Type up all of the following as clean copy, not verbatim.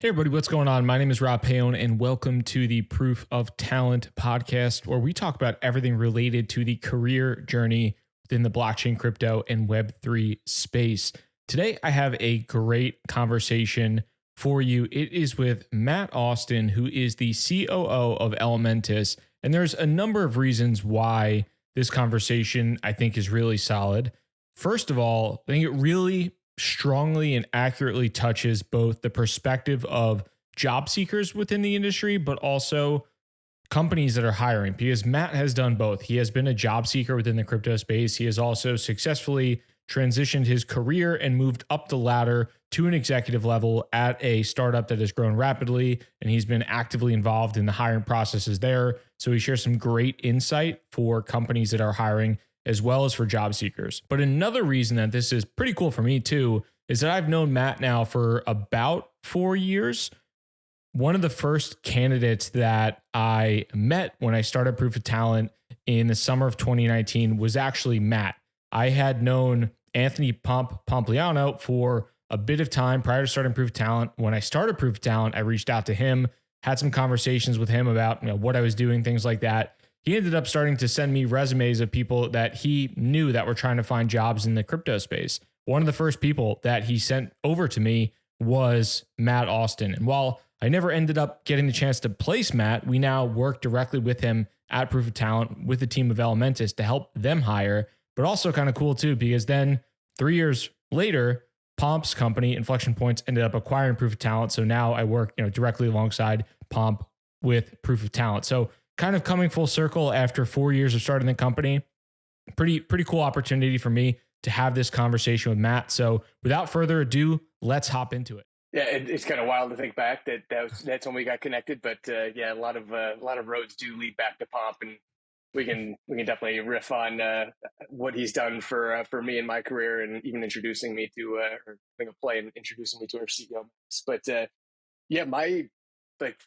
Hey everybody, what's going on? My name is Rob Paone and welcome to the Proof of Talent podcast, where we talk about everything related to the career journey within the blockchain, crypto, and Web3 space. Today, I have a great conversation for you. It is with Matt Austin, who is the COO of Elementus. And there's a number of reasons why this conversation I think is really solid. First of all, I think it really strongly and accurately touches both the perspective of job seekers within the industry, but also companies that are hiring, because Matt has done both. He has been a job seeker within the crypto space. He has also successfully transitioned his career and moved up the ladder to an executive level at a startup that has grown rapidly. And he's been actively involved in the hiring processes there. So he shares some great insight for companies that are hiring as well as for job seekers. But another reason that this is pretty cool for me too is that I've known Matt now for about 4 years. One of the first candidates that I met when I started Proof of Talent in the summer of 2019 was actually Matt. I had known Anthony Pompliano for a bit of time prior to starting Proof of Talent. When I started Proof of Talent, I reached out to him, had some conversations with him about what I was doing, things like that. He ended up starting to send me resumes of people that he knew that were trying to find jobs in the crypto space. One of the first people that he sent over to me was Matt Austin. And while I never ended up getting the chance to place Matt, we now work directly with him at Proof of Talent with the team of Elementus to help them hire. But also kind of cool too, because then 3 years later, Pomp's company, Inflection Points, ended up acquiring Proof of Talent. So now I work directly alongside Pomp with Proof of Talent. So kind of coming full circle after 4 years of starting the company. Pretty cool opportunity for me to have this conversation with Matt. So without further ado, let's hop into it. Yeah, it's kind of wild to think back that's when we got connected. But yeah, a lot of roads do lead back to Pomp, and we can definitely riff on what he's done for me in my career, and even introducing me to or having a play and introducing me to our CEO. But yeah, my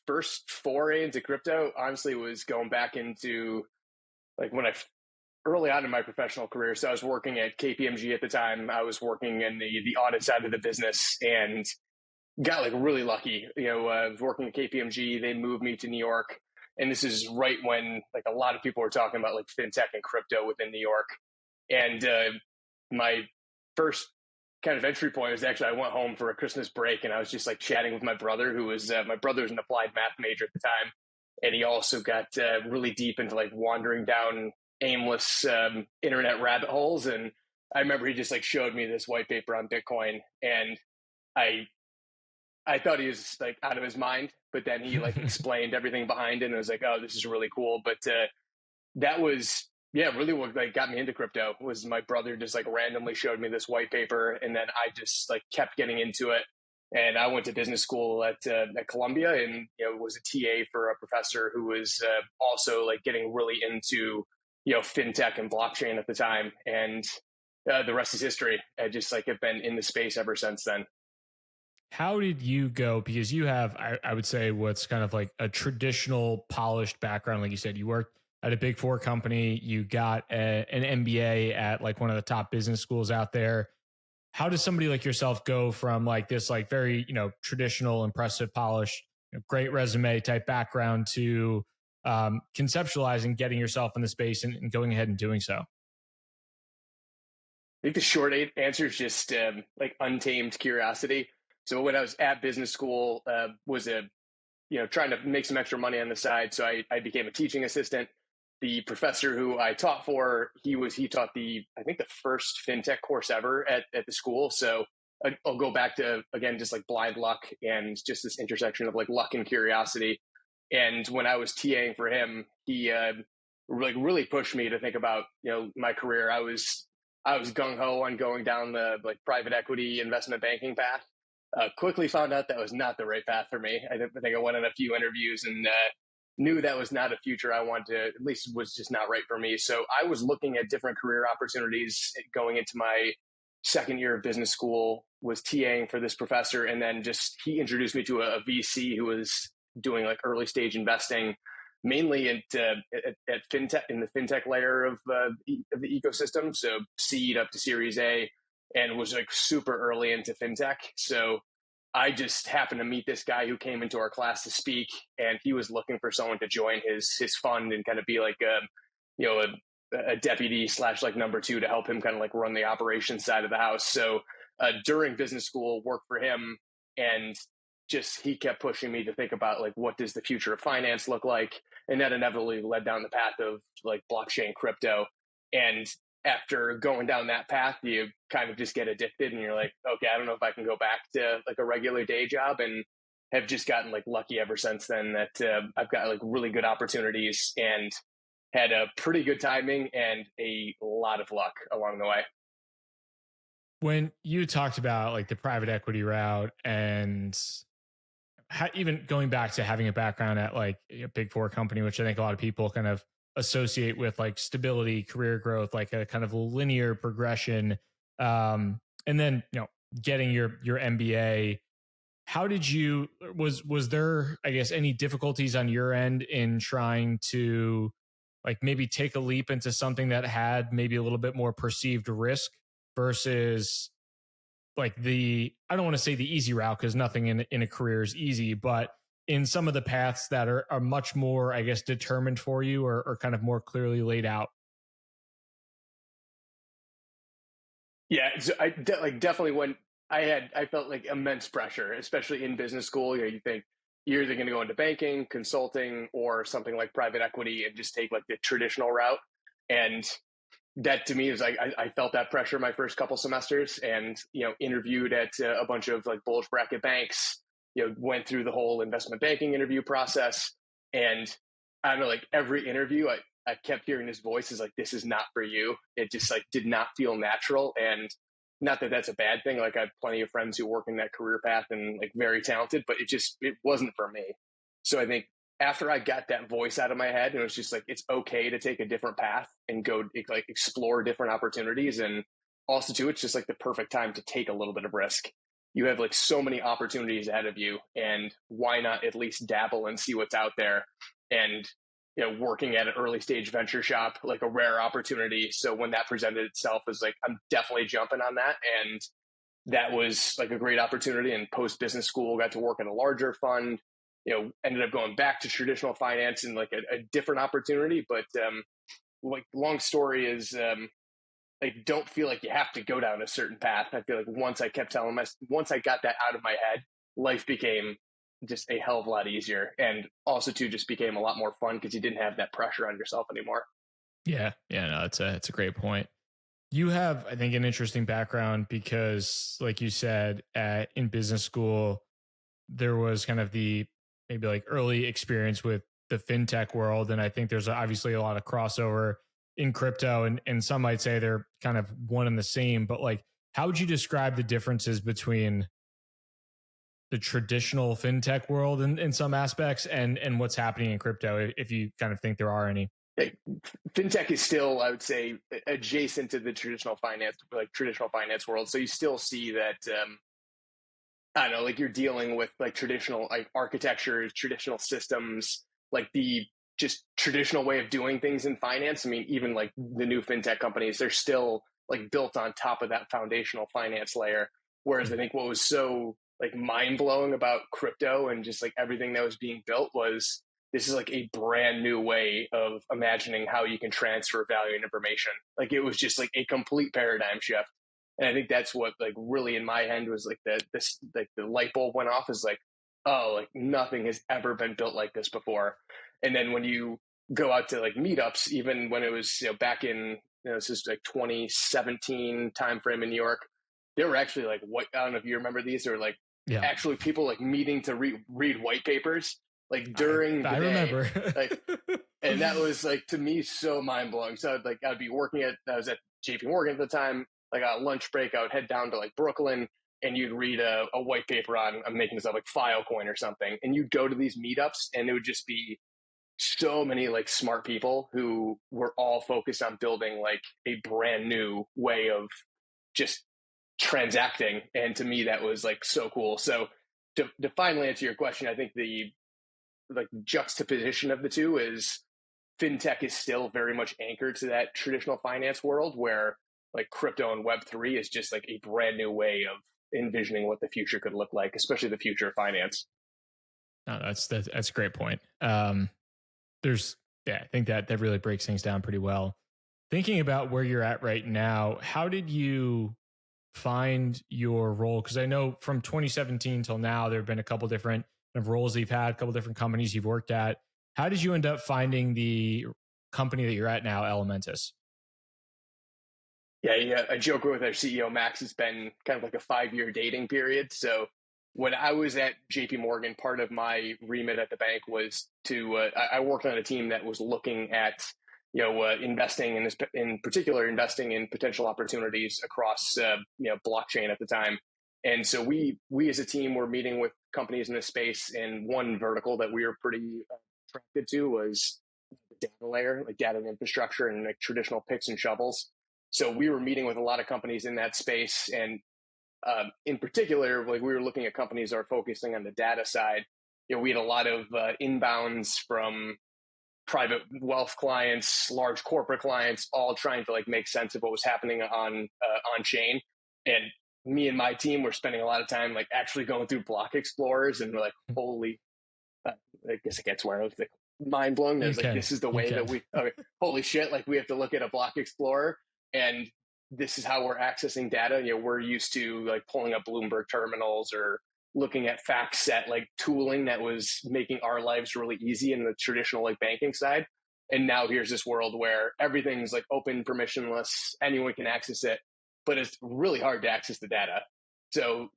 first foray into crypto honestly was going back into when early on in my professional career. So I was working at KPMG at the time. I was working in the audit side of the business and got really lucky. I was working at KPMG. They moved me to New York, and this is right when a lot of people were talking about fintech and crypto within New York. And my first kind of entry point was actually I went home for a Christmas break, and I was just chatting with my brother, who was my brother was an applied math major at the time, and he also got really deep into wandering down aimless internet rabbit holes. And I remember he just showed me this white paper on Bitcoin, and I thought he was out of his mind, but then he explained everything behind it, and I was like, oh, this is really cool. But that was really what got me into crypto. Was my brother just randomly showed me this white paper, and then I just kept getting into it. And I went to business school at Columbia, and was a TA for a professor who was also getting really into fintech and blockchain at the time. And the rest is history. I just have been in the space ever since then. How did you go? Because you have, I would say, what's kind of like a traditional polished background. Like you said, you worked at a big four company, you got an MBA at one of the top business schools out there. How does somebody like yourself go from this very, traditional, impressive, polished, great resume type background to conceptualizing, getting yourself in the space and going ahead and doing so? I think the short answer is just untamed curiosity. So when I was at business school, was trying to make some extra money on the side. So I became a teaching assistant. The professor who I taught for, he taught I think the first fintech course ever at the school. So I'll go back to, again, just blind luck and just this intersection of luck and curiosity. And when I was TAing for him, he really pushed me to think about my career. I was gung ho on going down the private equity investment banking path. Quickly found out that was not the right path for me. I think I went on a few interviews and knew that was not a future I wanted to, at least was just not right for me. So I was looking at different career opportunities going into my second year of business school, was TAing for this professor. And then he introduced me to a VC who was doing early stage investing, mainly at fintech, in the fintech layer of the ecosystem. So seed up to Series A, and was super early into fintech. So I just happened to meet this guy who came into our class to speak, and he was looking for someone to join his fund and kind of be like a deputy slash like number two to help him kind of like run the operations side of the house. So during business school, worked for him, and just he kept pushing me to think about like what does the future of finance look like, and that inevitably led down the path of like blockchain crypto. And after going down that path, you kind of just get addicted and you're like, okay, I don't know if I can go back to like a regular day job, and have just gotten like lucky ever since then that I've got like really good opportunities and had a pretty good timing and a lot of luck along the way. When you talked about like the private equity route and even going back to having a background at like a big four company, which I think a lot of people kind of associate with like stability, career growth, like a kind of linear progression. And then, getting your MBA, how did you, was there, I guess, any difficulties on your end in trying to like maybe take a leap into something that had maybe a little bit more perceived risk versus like I don't want to say the easy route, because nothing in a career is easy, but in some of the paths that are much more, I guess, determined for you, or kind of more clearly laid out? Yeah, so like definitely when I felt like immense pressure, especially in business school. You think you're either going to go into banking, consulting, or something like private equity and just take like the traditional route. And that to me is like I felt that pressure my first couple semesters, and interviewed at a bunch of like bulge bracket banks. Went through the whole investment banking interview process, and I don't know, like every interview, I kept hearing this voice is like, this is not for you. It just like did not feel natural, and not that that's a bad thing. Like I have plenty of friends who work in that career path and like very talented, but it wasn't for me. So I think after I got that voice out of my head, and it was just like it's okay to take a different path and go like explore different opportunities. And also too, it's just like the perfect time to take a little bit of risk. You have like so many opportunities ahead of you, and why not at least dabble and see what's out there? And working at an early stage venture shop, like a rare opportunity. So when that presented itself, was like, I'm definitely jumping on that. And that was like a great opportunity. And post business school, got to work at a larger fund, ended up going back to traditional finance and like a different opportunity. But like long story is, I don't feel like you have to go down a certain path. I feel like once once I got that out of my head, life became just a hell of a lot easier. And also too, just became a lot more fun because you didn't have that pressure on yourself anymore. Yeah. Yeah. No, it's a great point. You have, I think, an interesting background because, like you said, in business school, there was kind of the maybe like early experience with the fintech world. And I think there's obviously a lot of crossover in crypto, and some might say they're kind of one and the same. But like, how would you describe the differences between the traditional fintech world in some aspects and what's happening in crypto, if you kind of think there are any? Like, fintech is still, I would say, adjacent to the traditional finance world. So you still see that, I don't know, like you're dealing with like traditional like architectures, traditional systems, like the just traditional way of doing things in finance. I mean, even like the new fintech companies, they're still like built on top of that foundational finance layer. Whereas I think what was so like mind blowing about crypto and just like everything that was being built was this is like a brand new way of imagining how you can transfer value and information. Like it was just like a complete paradigm shift. And I think that's what like really in my end was like the light bulb went off, is like, oh, like nothing has ever been built like this before. And then when you go out to like meetups, even when it was back in this is like 2017 timeframe in New York, there were actually like what, I don't know if you remember these, or like Yeah, actually people like meeting to read white papers like during the I day, remember. like, and that was like to me so mind blowing. So I'd be working I was at JP Morgan at the time, like a lunch break, I would head down to like Brooklyn, and you'd read a white paper on, I'm making this up, like Filecoin or something. And you'd go to these meetups, and it would just be so many like smart people who were all focused on building like a brand new way of just transacting. And to me, that was like so cool. So to finally answer your question, I think the like juxtaposition of the two is fintech is still very much anchored to that traditional finance world, where like crypto and web3 is just like a brand new way of envisioning what the future could look like, especially the future of finance. No, that's a great point. There's I think that really breaks things down pretty well. Thinking about where you're at right now, how did you find your role? Because I know from 2017 till now, there have been a couple different kind of roles you've had, a couple different companies you've worked at. How did you end up finding the company that you're at now, Elementus? Yeah. I joke with our CEO, Max, it's been kind of like a 5-year dating period. So when I was at JP Morgan, part of my remit at the bank was I worked on a team that was looking at, investing in particular, investing in potential opportunities across, blockchain at the time. And so we as a team were meeting with companies in this space, and one vertical that we were pretty attracted to was the data layer, like data and infrastructure and like traditional picks and shovels. So we were meeting with a lot of companies in that space, and in particular, like we were looking at companies that are focusing on the data side. We had a lot of inbounds from private wealth clients, large corporate clients, all trying to like make sense of what was happening on chain. And me and my team were spending a lot of time like actually going through block explorers, and we're like, holy, I guess I can't swear. I was like mind blown. There's like, this is the way that okay, holy shit, like we have to look at a block explorer, and this is how we're accessing data. We're used to like pulling up Bloomberg terminals or looking at FactSet, like tooling that was making our lives really easy in the traditional like banking side. And now here's this world where everything's like open, permissionless, anyone can access it, but it's really hard to access the data. So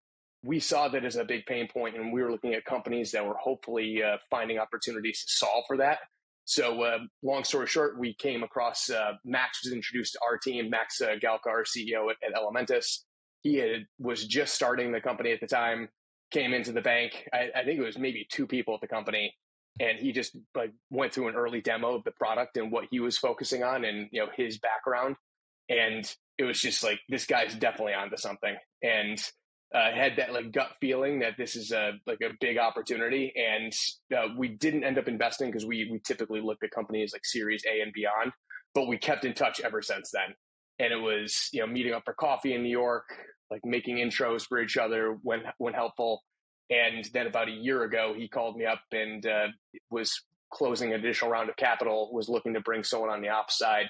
we saw that as a big pain point, and we were looking at companies that were hopefully finding opportunities to solve for that. So long story short, we came across Max was introduced to our team. Max Galka, our CEO at Elementus. Was just starting the company at the time, came into the bank. I think it was maybe 2 people at the company. And he just like went through an early demo of the product and what he was focusing on, and his background. And it was just like, this guy's definitely onto something. And had that like gut feeling that this is a big opportunity. And we didn't end up investing because we typically looked at companies like Series A and beyond, but we kept in touch ever since then. And it was meeting up for coffee in New York, like making intros for each other when helpful. And then about a year ago, he called me up and was closing an additional round of capital, was looking to bring someone on the ops side,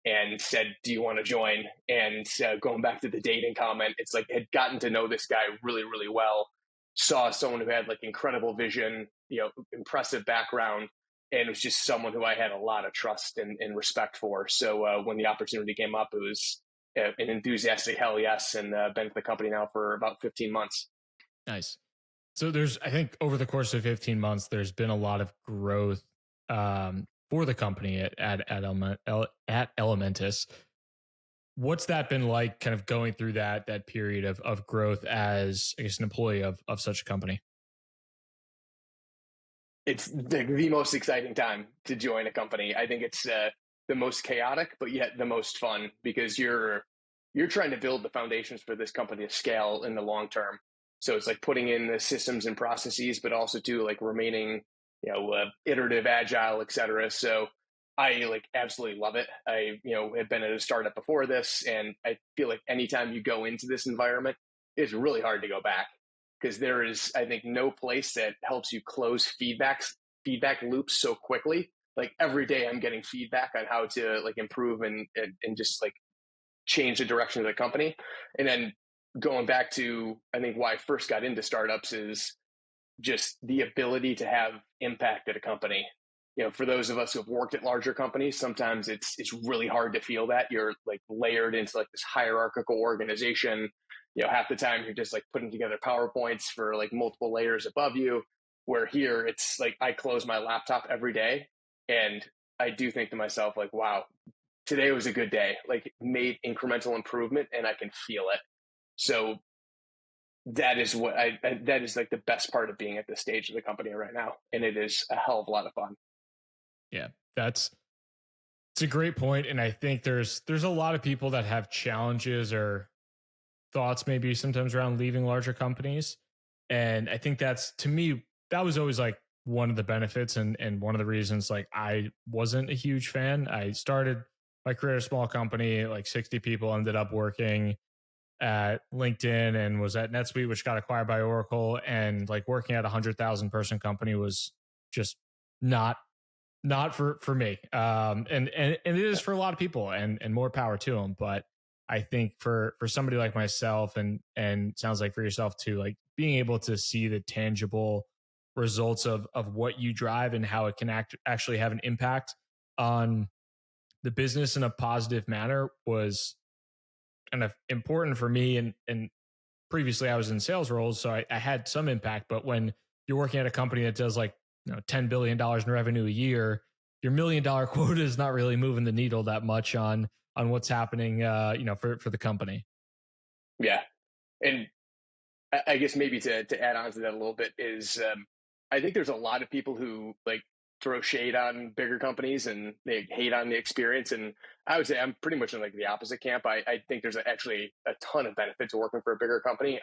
and said, do you want to join? And going back to the dating comment, it's like, had gotten to know this guy really, really well, saw someone who had like incredible vision, impressive background, and it was just someone who I had a lot of trust and respect for. So when the opportunity came up, it was an enthusiastic hell yes, and been at the company now for about 15 months. Nice. So I think over the course of 15 months, there's been a lot of growth for the company at Elementus. What's that been like, kind of going through that period of growth as, I guess, an employee of such a company? It's the most exciting time to join a company. I think it's the most chaotic, but yet the most fun, because you're trying to build the foundations for this company to scale in the long term. So it's like putting in the systems and processes, but also to like remaining, iterative, agile, et cetera. So I like absolutely love it. I, have been at a startup before this, and I feel like anytime you go into this environment, it's really hard to go back, because there is, I think, no place that helps you close feedback loops so quickly. Like every day I'm getting feedback on how to like improve and just like change the direction of the company. And then going back to, I think, why I first got into startups is just the ability to have impact at a company. For those of us who have worked at larger companies, sometimes it's really hard to feel that you're like layered into like this hierarchical organization. Half the time you're just like putting together PowerPoints for like multiple layers above you, where here it's like I close my laptop every day and I do think to myself like, wow, today was a good day, like made incremental improvement and I can feel it. So that is that is like the best part of being at this stage of the company right now. And it is a hell of a lot of fun. Yeah, it's a great point. And I think there's a lot of people that have challenges or thoughts maybe sometimes around leaving larger companies. And I think that's, to me, that was always like one of the benefits and one of the reasons like I wasn't a huge fan. I started my career at a small company, like 60 people, ended up working at LinkedIn and was at NetSuite, which got acquired by Oracle, and like working at 100,000 person company was just not for me. And it is for a lot of people, and more power to them. But I think for somebody like myself, and sounds like for yourself too, like being able to see the tangible results of what you drive and how it can actually have an impact on the business in a positive manner was kind of important for me. And previously I was in sales roles, so I had some impact. But when you're working at a company that does like $10 billion in revenue a year, your $1 million quota is not really moving the needle that much on what's happening, for the company. Yeah. And I guess maybe to add on to that a little bit is I think there's a lot of people who like throw shade on bigger companies and they hate on the experience. And I would say I'm pretty much in like the opposite camp. I think there's actually a ton of benefit to working for a bigger company.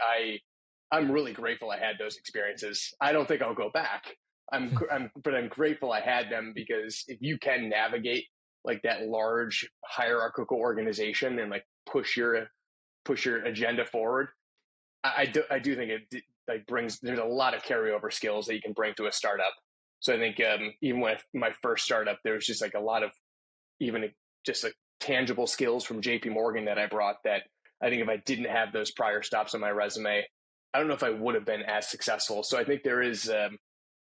I'm really grateful I had those experiences. I don't think I'll go back. But I'm grateful I had them, because if you can navigate like that large hierarchical organization and like push your agenda forward, I do think it like there's a lot of carryover skills that you can bring to a startup. So I think even with my first startup, there was just like a lot of even just like tangible skills from JP Morgan that I brought, that I think if I didn't have those prior stops on my resume, I don't know if I would have been as successful. So I think there is a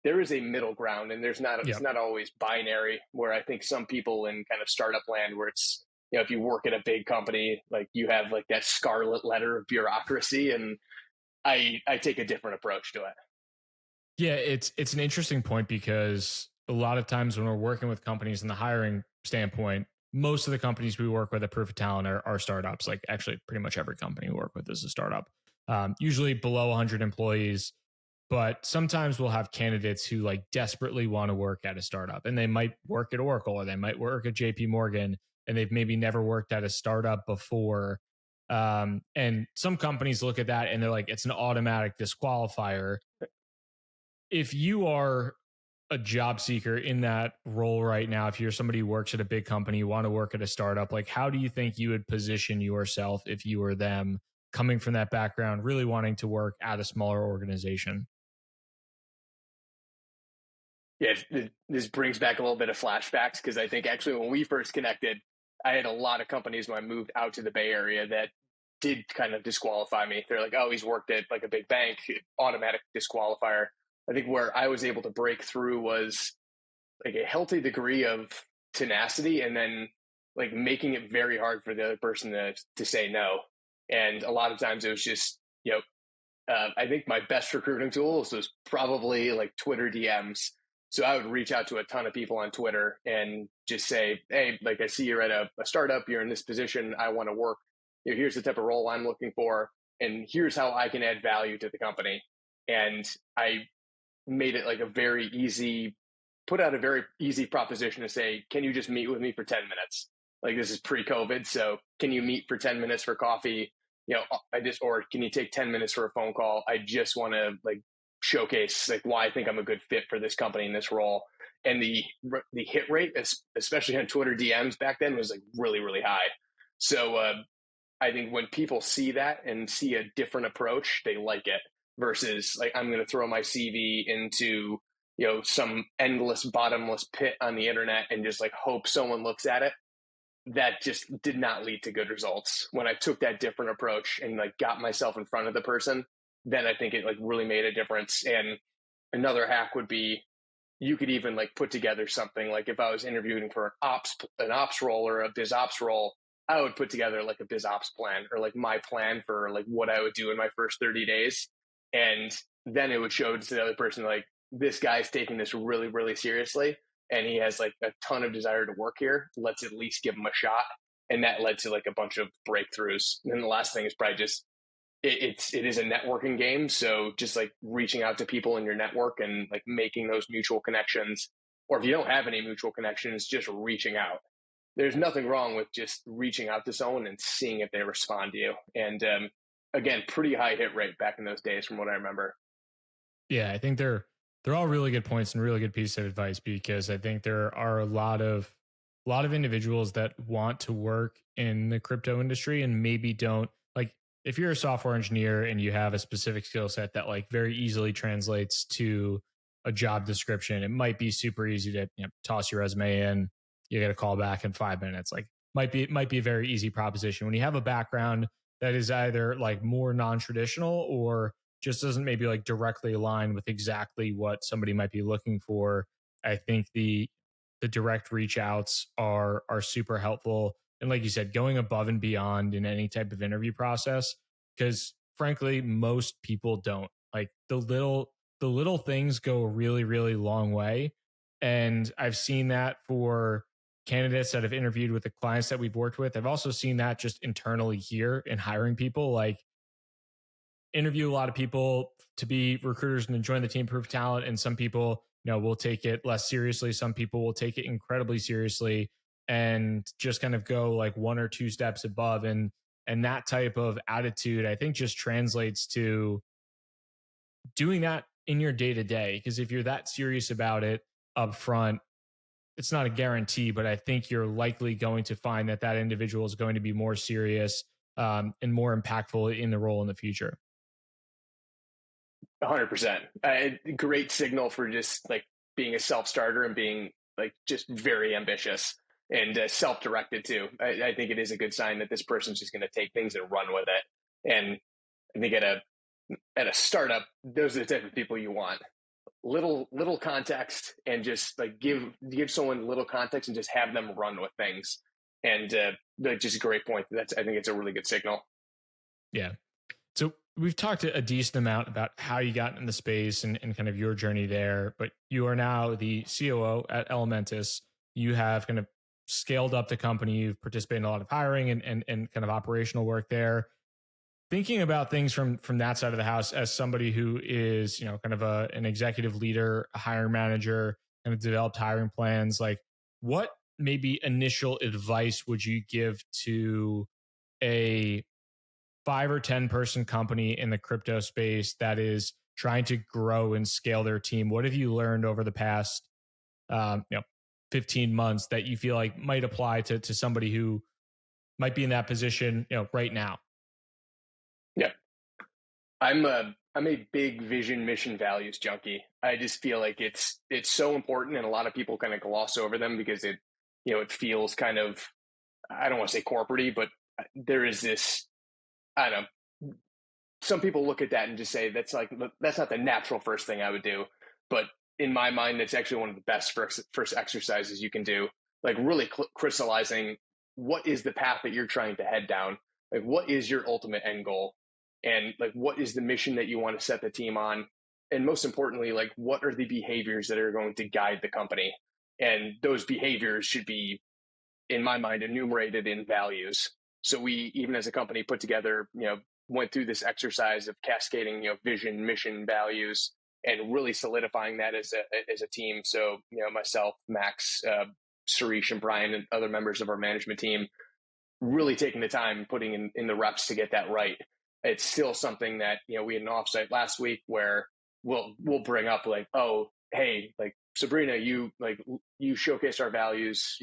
middle ground, and it's not always binary, where I think some people in kind of startup land, where it's, if you work at a big company, like you have like that scarlet letter of bureaucracy, and I take a different approach to it. Yeah, it's an interesting point, because a lot of times when we're working with companies in the hiring standpoint, most of the companies we work with at Proof of Talent are startups. Like actually, pretty much every company we work with is a startup. Usually below 100 employees, but sometimes we'll have candidates who like desperately want to work at a startup, and they might work at Oracle or they might work at JP Morgan, and they've maybe never worked at a startup before. And some companies look at that and they're like, it's an automatic disqualifier. If you are a job seeker in that role right now, if you're somebody who works at a big company, you want to work at a startup, like how do you think you would position yourself if you were them, coming from that background, really wanting to work at a smaller organization? Yeah, this brings back a little bit of flashbacks, because I think actually when we first connected, I had a lot of companies when I moved out to the Bay Area that did kind of disqualify me. They're like, oh, he's worked at like a big bank, automatic disqualifier. I think where I was able to break through was like a healthy degree of tenacity, and then like making it very hard for the other person to say no. And a lot of times it was just, I think my best recruiting tools was probably like Twitter DMs. So I would reach out to a ton of people on Twitter and just say, hey, like I see you're at a startup, you're in this position, I want to work. Here's the type of role I'm looking for, and here's how I can add value to the company. And I made it like put out a very easy proposition to say, can you just meet with me for 10 minutes? Like this is pre-COVID. So can you meet for 10 minutes for coffee? Or can you take 10 minutes for a phone call? I just want to like showcase like why I think I'm a good fit for this company in this role. And the hit rate, especially on Twitter DMs back then, was like really, really high. So I think when people see that and see a different approach, they like it, versus like, I'm going to throw my CV into, some endless, bottomless pit on the internet and just like hope someone looks at it. That just did not lead to good results. When I took that different approach and like got myself in front of the person, then I think it like really made a difference. And another hack would be, you could even like put together something like, if I was interviewing for an ops role or a biz ops role, I would put together like a biz ops plan, or like my plan for like what I would do in my first 30 days. And then it would show to the other person, like, this guy's taking this really, really seriously, and he has like a ton of desire to work here. Let's at least give him a shot. And that led to like a bunch of breakthroughs. And then the last thing is probably just, it is a networking game. So just like reaching out to people in your network and like making those mutual connections. Or if you don't have any mutual connections, just reaching out. There's nothing wrong with just reaching out to someone and seeing if they respond to you. And again, pretty high hit rate back in those days from what I remember. Yeah, I think they're all really good points and really good pieces of advice, because I think there are a lot of individuals that want to work in the crypto industry and maybe don't like, if you're a software engineer and you have a specific skill set that like very easily translates to a job description, it might be super easy to toss your resume in. You get a call back in 5 minutes. Like might be a very easy proposition. When you have a background that is either like more non-traditional or just doesn't maybe like directly align with exactly what somebody might be looking for, I think the direct reach outs are super helpful. And like you said, going above and beyond in any type of interview process, because frankly, most people don't. Like the little things go a really, really long way. And I've seen that for candidates that have interviewed with the clients that we've worked with. I've also seen that just internally here in hiring people. Like interview a lot of people to be recruiters and join the team, prove talent, and some people will take it less seriously. Some people will take it incredibly seriously and just kind of go like one or two steps above. And that type of attitude, I think, just translates to doing that in your day to day. Because if you're that serious about it up front, it's not a guarantee, but I think you're likely going to find that that individual is going to be more serious and more impactful in the role in the future. 100%. Great signal for just like being a self-starter and being like just very ambitious and self-directed too. I think it is a good sign that this person's just going to take things and run with it. And I think at a startup, those are the type of people you want. Little context and just like give someone little context and just have them run with things. And like just a great point. I think it's a really good signal. Yeah. So we've talked a decent amount about how you got in the space and kind of your journey there, but you are now the COO at Elementus. You have kind of scaled up the company. You've participated in a lot of hiring and kind of operational work there. Thinking about things from that side of the house as somebody who is, kind of an executive leader, a hiring manager, kind of developed hiring plans, like what maybe initial advice would you give to a 5 or 10 person company in the crypto space that is trying to grow and scale their team? What have you learned over the past, um, you know, 15 months that you feel like might apply to somebody who might be in that position, right now? Yeah. I'm a big vision, mission, values junkie. I just feel like it's so important, and a lot of people kind of gloss over them because it feels kind of, I don't want to say corporate, but there is this, I don't know. Some people look at that and just say that's not the natural first thing I would do, but in my mind, that's actually one of the best first exercises you can do. Like really crystallizing what is the path that you're trying to head down. Like what is your ultimate end goal, and like what is the mission that you want to set the team on, and most importantly, like what are the behaviors that are going to guide the company, and those behaviors should be, in my mind, enumerated in values. So we, even as a company, put together, went through this exercise of cascading, vision, mission, values, and really solidifying that as a team. So, myself, Max, Suresh, and Brian, and other members of our management team, really taking the time, putting in the reps to get that right. It's still something that, we had an offsite last week where we'll bring up like, oh, hey, like Sabrina, you showcased our values,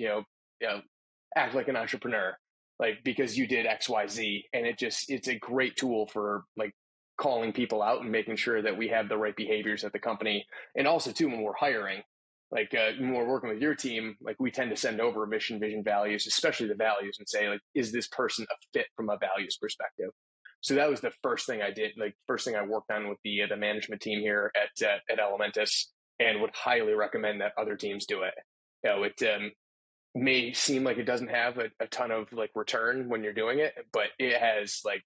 act like an entrepreneur, like because you did XYZ. And it's a great tool for like calling people out and making sure that we have the right behaviors at the company. And also too, when we're hiring, like when we're working with your team, like we tend to send over mission, vision, values, especially the values, and say like, is this person a fit from a values perspective? So that was the first thing I did, like first thing I worked on with the management team here at Elementus, and would highly recommend that other teams do it. It may seem like it doesn't have a ton of like return when you're doing it, but it has like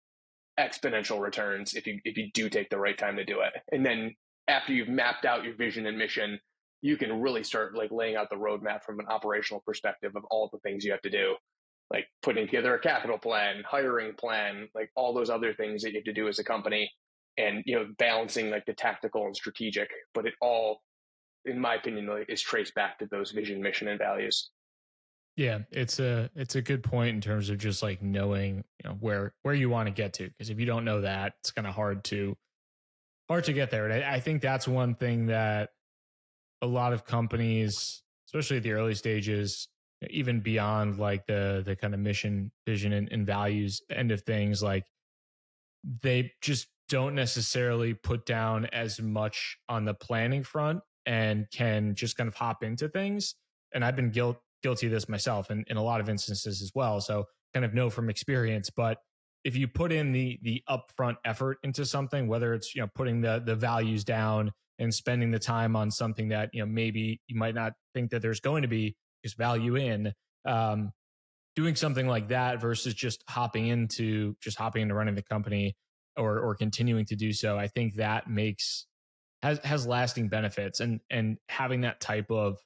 exponential returns if you do take the right time to do it. And then after you've mapped out your vision and mission, you can really start like laying out the roadmap from an operational perspective of all the things you have to do, like putting together a capital plan, hiring plan, like all those other things that you have to do as a company, and balancing like the tactical and strategic. But it all, in my opinion, like, is traced back to those vision, mission, and values. Yeah, it's a good point in terms of just like knowing, where you want to get to. Because if you don't know that, it's kind of hard to get there. And I think that's one thing that a lot of companies, especially at the early stages, even beyond like the kind of mission, vision, and values end of things, like they just don't necessarily put down as much on the planning front and can just kind of hop into things. And I've been guilty of this myself in a lot of instances as well. So kind of know from experience. But if you put in the upfront effort into something, whether it's putting the values down and spending the time on something that maybe you might not think that there's going to be just value in, um, doing something like that versus just hopping into running the company or continuing to do so, I think that has lasting benefits, and having that type of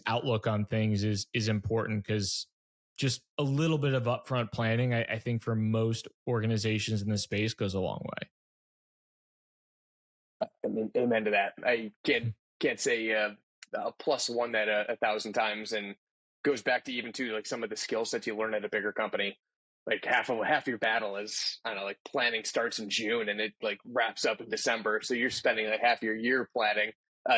outlook on things is important, because just a little bit of upfront planning, I think for most organizations in this space goes a long way. I mean, amen to that. I can't say a plus one that a thousand times, and goes back to even to like some of the skill sets you learn at a bigger company. Like half your battle is, I don't know, like planning starts in June and it like wraps up in December. So you're spending like half your year planning.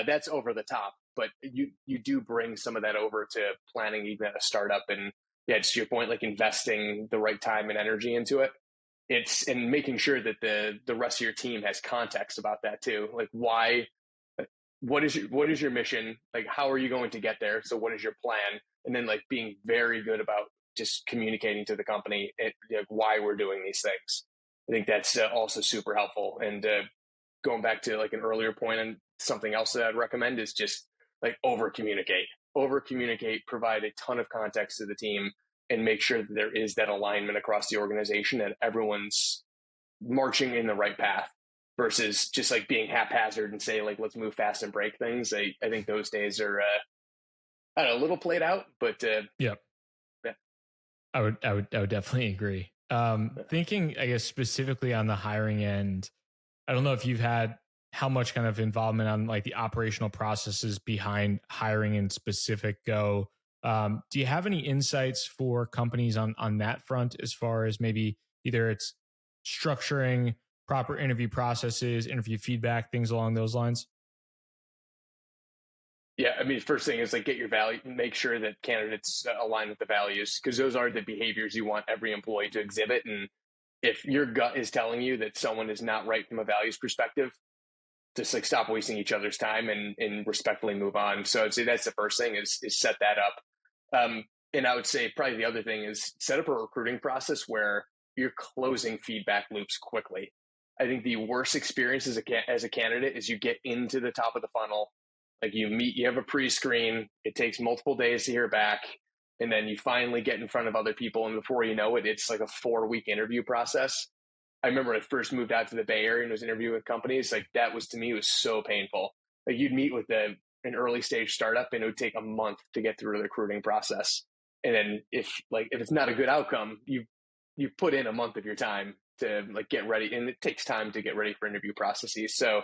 That's over the top, but you do bring some of that over to planning even at a startup. And yeah, it's to your point, like investing the right time and energy into it. It's and making sure that the rest of your team has context about that too. Like why, what is your mission? Like how are you going to get there? So what is your plan? And then like being very good about just communicating to the company like, why we're doing these things. I think that's also super helpful. And going back to like an earlier point, and something else that I'd recommend is just like over communicate, provide a ton of context to the team, and make sure that there is that alignment across the organization and everyone's marching in the right path versus just like being haphazard and say like, let's move fast and break things. I think those days are, I don't know, a little played out, but yeah. yeah. I would definitely agree. Thinking, I guess, specifically on the hiring end, I don't know if you've had how much kind of involvement on like the operational processes behind hiring in specific go. Do you have any insights for companies on that front, as far as maybe either it's structuring proper interview processes, interview feedback, things along those lines? Yeah, I mean, first thing is like get your value, make sure that candidates align with the values, because those are the behaviors you want every employee to exhibit. And if your gut is telling you that someone is not right from a values perspective, just like stop wasting each other's time and respectfully move on. So I'd say that's the first thing is set that up. And I would say probably the other thing is set up a recruiting process where you're closing feedback loops quickly. I think the worst experience as a candidate is you get into the top of the funnel, like you have a pre-screen, it takes multiple days to hear back, and then you finally get in front of other people, and before you know it, it's like a 4-week interview process. I remember when I first moved out to the Bay Area and was interviewing with companies, like that was to me was so painful. Like you'd meet with an early stage startup and it would take a month to get through the recruiting process. And then if it's not a good outcome, you put in a month of your time to like get ready, and it takes time to get ready for interview processes. So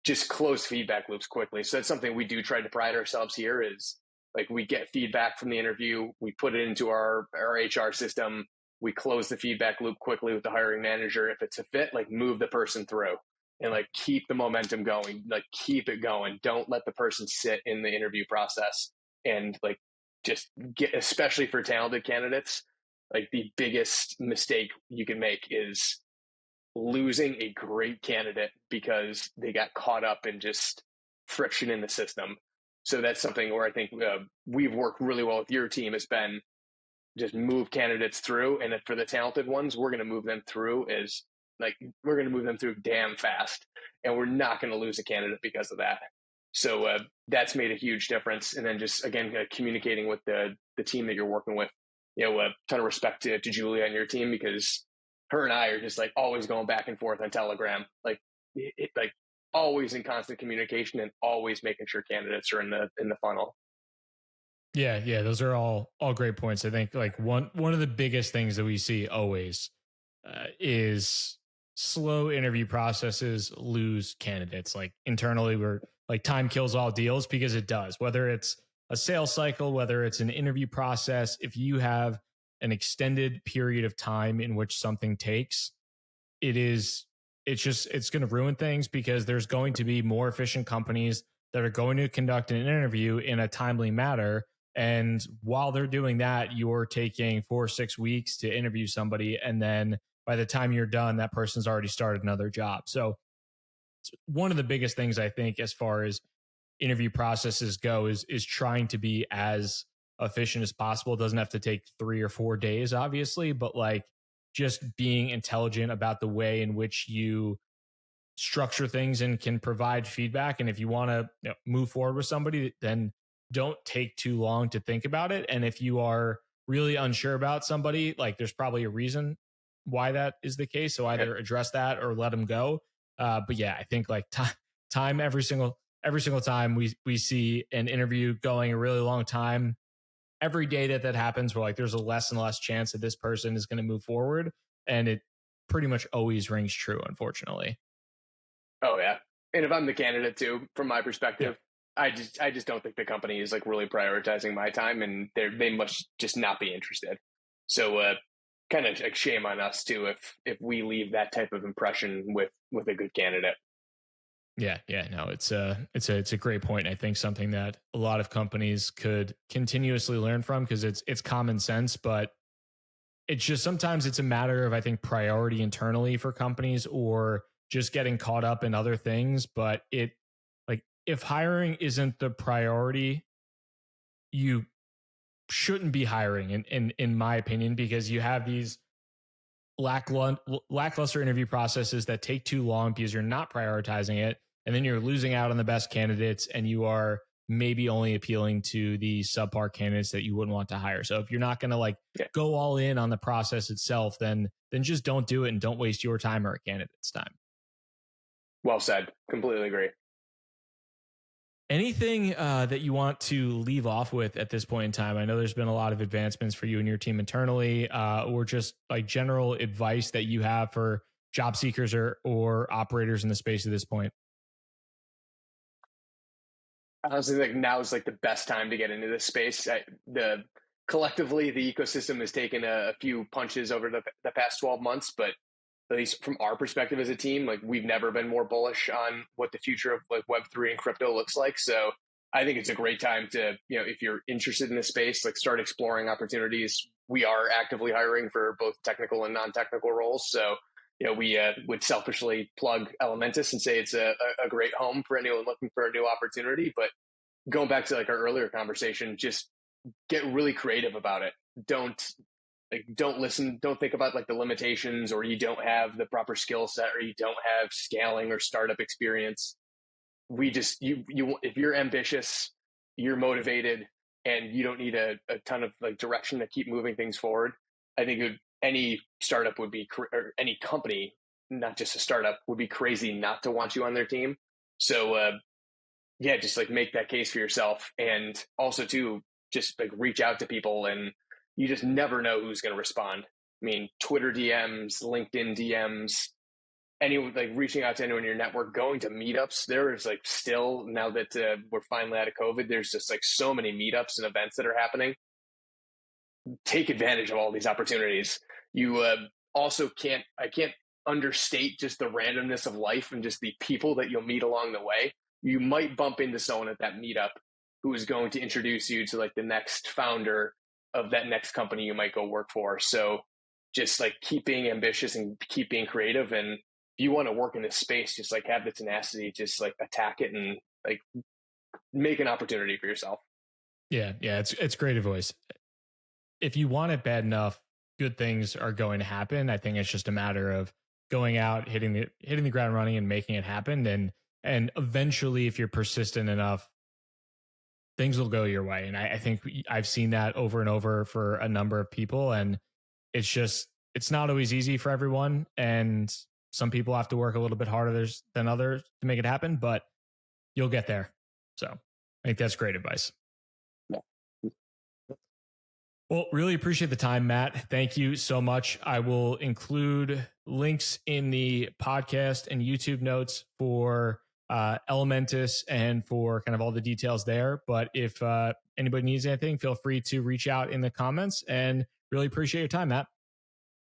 just close feedback loops quickly. So that's something we do try to pride ourselves here is like we get feedback from the interview, we put it into our HR system, we close the feedback loop quickly with the hiring manager. If it's a fit, like move the person through and like keep the momentum going, like keep it going. Don't let the person sit in the interview process. And like just get, especially for talented candidates, like the biggest mistake you can make is losing a great candidate because they got caught up in just friction in the system. So that's something where I think we've worked really well with your team has been just move candidates through. And for the talented ones, we're going to move them through we're going to move them through damn fast. And we're not going to lose a candidate because of that. So that's made a huge difference. And then just, again, communicating with the team that you're working with, a ton of respect to Julia and your team, because her and I are just like always going back and forth on Telegram, like always in constant communication and always making sure candidates are in the funnel. Yeah, those are all great points. I think like one of the biggest things that we see always is slow interview processes lose candidates. Like internally, we're like time kills all deals, because it does. Whether it's a sales cycle, whether it's an interview process, if you have an extended period of time in which something takes, it's going to ruin things, because there's going to be more efficient companies that are going to conduct an interview in a timely manner. And while they're doing that, you're taking 4 or 6 weeks to interview somebody, and then by the time you're done, that person's already started another job. So it's one of the biggest things I think as far as interview processes go is trying to be as efficient as possible. It doesn't have to take 3 or 4 days, obviously, but like just being intelligent about the way in which you structure things and can provide feedback. And if you want to move forward with somebody, then don't take too long to think about it. And if you are really unsure about somebody, like there's probably a reason why that is the case. So either address that or let them go. But yeah, I think like time every single time we see an interview going a really long time, every day that happens, we're like, there's a less and less chance that this person is going to move forward. And it pretty much always rings true, unfortunately. Oh yeah. And if I'm the candidate too, from my Yeah. perspective, I just don't think the company is like really prioritizing my time, and they must just not be interested. So kind of like shame on us too if we leave that type of impression with a good candidate. Yeah, no, it's a great point. I think something that a lot of companies could continuously learn from because it's common sense, but it's just sometimes it's a matter of I think priority internally for companies or just getting caught up in other things. But it like if hiring isn't the priority, you shouldn't be hiring in my opinion, because you have these lackluster interview processes that take too long because you're not prioritizing it, and then you're losing out on the best candidates, and you are maybe only appealing to the subpar candidates that you wouldn't want to hire. So if you're not going to like Yeah. go all in on the process itself, then just don't do it and don't waste your time or a candidate's time. Well said. Completely agree. Anything that you want to leave off with at this point in time? I know there's been a lot of advancements for you and your team internally, or just like general advice that you have for job seekers or operators in the space at this point. I honestly think now is like the best time to get into this space. The collectively the ecosystem has taken a few punches over the past 12 months, but at least from our perspective as a team, like we've never been more bullish on what the future of like Web3 and crypto looks like. So I think it's a great time to, if you're interested in this space, like start exploring opportunities. We are actively hiring for both technical and non-technical roles. So, we would selfishly plug Elementus and say it's a great home for anyone looking for a new opportunity. But going back to like our earlier conversation, just get really creative about it. Don't listen, don't think about like the limitations, or you don't have the proper skill set, or you don't have scaling or startup experience. We just you if you're ambitious, you're motivated, and you don't need a ton of like direction to keep moving things forward. I think any startup would be, or any company, not just a startup, would be crazy not to want you on their team. So yeah, just like make that case for yourself, and also too, just like reach out to people, and you just never know who's going to respond. I mean, Twitter DMs, LinkedIn DMs, like reaching out to anyone in your network, going to meetups. There is like still, now that we're finally out of COVID, there's just like so many meetups and events that are happening. Take advantage of all these opportunities. You I can't understate just the randomness of life and just the people that you'll meet along the way. You might bump into someone at that meetup who is going to introduce you to like the next founder of that next company you might go work for. So just like keep being ambitious and keep being creative. And if you want to work in this space, just like have the tenacity, just like attack it and like make an opportunity for yourself. Yeah, it's great advice. If you want it bad enough, good things are going to happen. I think it's just a matter of going out, hitting the ground running and making it happen. And eventually, if you're persistent enough, things will go your way. And I think I've seen that over and over for a number of people. And it's not always easy for everyone. And some people have to work a little bit harder than others to make it happen, but you'll get there. So I think that's great advice. Yeah. Well, really appreciate the time, Matt. Thank you so much. I will include links in the podcast and YouTube notes for Elementus and for kind of all the details there. But if anybody needs anything, feel free to reach out in the comments, and really appreciate your time, Matt.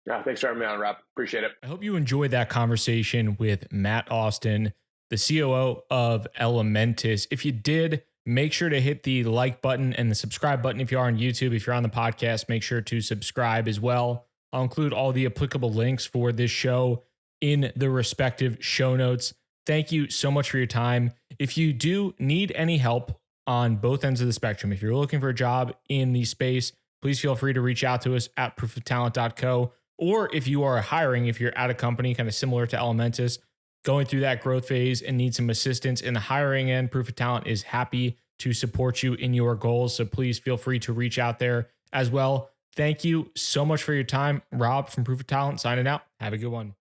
Yeah, thanks for having me on, Rob. Appreciate it. I hope you enjoyed that conversation with Matt Austin, the COO of Elementus. If you did, make sure to hit the like button and the subscribe button if you are on YouTube. If you're on the podcast, make sure to subscribe as well. I'll include all the applicable links for this show in the respective show notes. Thank you so much for your time. If you do need any help on both ends of the spectrum, if you're looking for a job in the space, please feel free to reach out to us at proofoftalent.co. Or if you are hiring, if you're at a company kind of similar to Elementus, going through that growth phase and need some assistance in the hiring end, Proof of Talent is happy to support you in your goals. So please feel free to reach out there as well. Thank you so much for your time. Rob from Proof of Talent signing out. Have a good one.